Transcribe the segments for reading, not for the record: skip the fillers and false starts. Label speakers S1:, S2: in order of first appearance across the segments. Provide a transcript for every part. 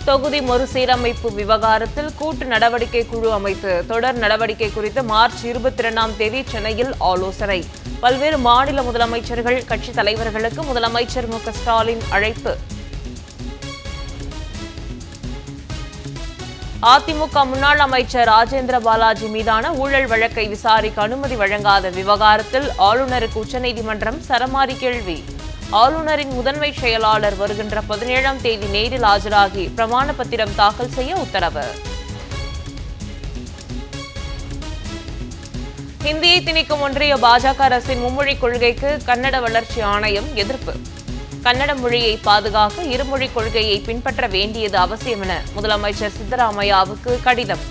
S1: தொகுதி மறுசீரமைப்பு விவகாரத்தில் கூட்டு நடவடிக்கை குழு அமைத்து தொடர் நடவடிக்கை குறித்து மார்ச் 22ஆம் தேதி சென்னையில் ஆலோசனை. பல்வேறு மாநில முதலமைச்சர்கள், கட்சித் தலைவர்களுக்கு முதலமைச்சர் மு.க. ஸ்டாலின் அழைப்பு. அதிமுக முன்னாள் அமைச்சர் ராஜேந்திர பாலாஜி மீதான ஊழல் வழக்கை விசாரிக்க அனுமதி வழங்காத விவகாரத்தில் ஆளுநருக்கு உச்சநீதிமன்றம் சரமாரி கேள்வி. ஆளுநரின் முதன்மை செயலாளர் வருகின்ற 17ஆம் தேதி நேரில் ஆஜராகி பிரமாண பத்திரம் தாக்கல் செய்ய உத்தரவு. ஹிந்தியை திணிக்கும் ஒன்றிய பாஜக அரசின் மும்மொழி கொள்கைக்கு கன்னட வளர்ச்சி ஆணையம் எதிர்ப்பு. கன்னட மொழியை பாதுகாக்க இருமொழி கொள்கையை பின்பற்ற வேண்டியது அவசியம் என முதலமைச்சர் சித்தராமையாவுக்கு கடிதம்.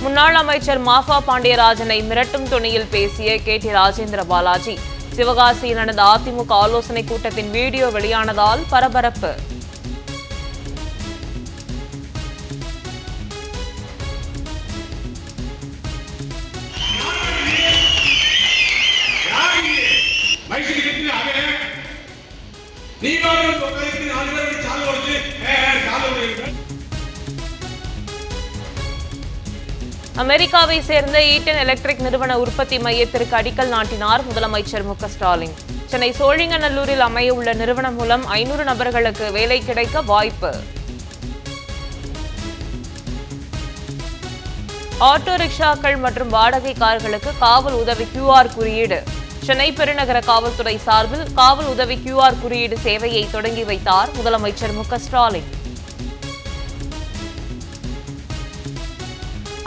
S1: முன்னாள் அமைச்சர் மாஃபா பாண்டியராஜனை மிரட்டும் தொனியில் பேசிய கே.டி. ராஜேந்திர பாலாஜி. சிவகாசியில் நடந்த அதிமுக ஆலோசனை கூட்டத்தின் வீடியோ வெளியானதால் பரபரப்பு. அமெரிக்காவை சேர்ந்த ஈட்டன் எலக்ட்ரிக் நிறுவன உற்பத்தி மையத்திற்கு அடிக்கல் நாட்டினார் முதலமைச்சர் மு.க. ஸ்டாலின். சென்னை சோழிங்கநல்லூரில் அமைய உள்ள நிறுவனம் மூலம் 500 நபர்களுக்கு வேலை கிடைக்க வாய்ப்பு. ஆட்டோ ரிக்ஷாக்கள் மற்றும் வாடகை கார்களுக்கு காவல் உதவி QR குறியீடு. சென்னை பெருநகர காவல்துறை சார்பில் காவல் உதவி QR குறியீடு சேவையை தொடங்கி வைத்தார் முதலமைச்சர் மு.க. ஸ்டாலின்.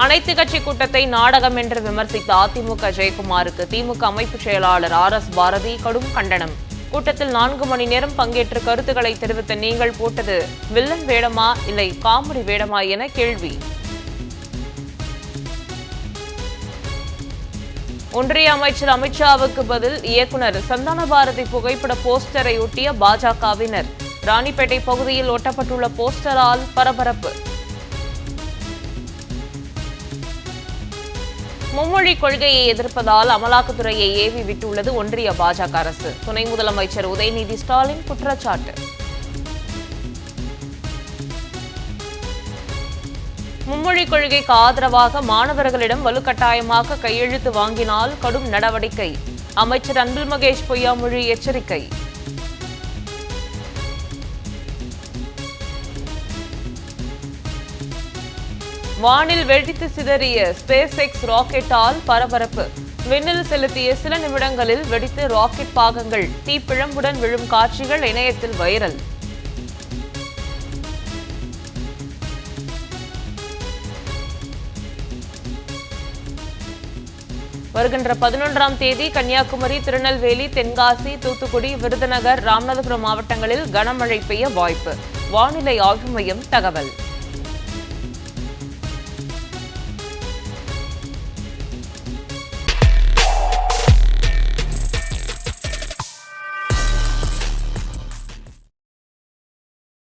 S1: அனைத்து கட்சி கூட்டத்தை நாடகம் என்று விமர்சித்த அதிமுக ஜெயக்குமாருக்கு திமுக அமைப்பு செயலாளர் RS பாரதி கடும் கண்டனம். கூட்டத்தில் 4 மணி நேரம் பங்கேற்று கருத்துக்களை தெரிவித்த நீங்கள் போட்டது வில்லன் வேடமா இல்லை காமெடி வேடமா என கேள்வி. ஒன்றிய அமைச்சர் அமித்ஷாவுக்கு பதில் இயக்குனர் சந்தான பாரதி புகைப்பட போஸ்டரை ஒட்டிய பாஜகவினர். ராணிப்பேட்டை பகுதியில் ஒட்டப்பட்டுள்ள போஸ்டரால் பரபரப்பு. மும்மொழி கொள்கையை எதிர்ப்பதால் அமலாக்கத்துறையை ஏவி விட்டுள்ளது ஒன்றிய பாஜக அரசு. துணை முதலமைச்சர் உதயநிதி ஸ்டாலின் குற்றச்சாட்டு. மும்மொழி கொள்கைக்கு ஆதரவாக மாணவர்களிடம் வலுக்கட்டாயமாக கையெழுத்து வாங்கினால் கடும் நடவடிக்கை. அமைச்சர் அன்பில் மகேஷ் பொய்யாமொழி எச்சரிக்கை. வானில் வெடித்து சிதறிய SpaceX ராக்கெட்டால் பரபரப்பு. விண்ணில் செலுத்திய சில நிமிடங்களில் வெடித்து ராக்கெட் பாகங்கள் தீப்பிழம்புடன் விழும் காட்சிகள் இணையத்தில் வைரல். வருகின்ற 11ஆம் தேதி கன்னியாகுமரி, திருநெல்வேலி, தென்காசி, தூத்துக்குடி, விருதுநகர், ராமநாதபுரம் மாவட்டங்களில் கனமழை பெய்ய வாய்ப்பு. வானிலை ஆய்வு மையம் தகவல்.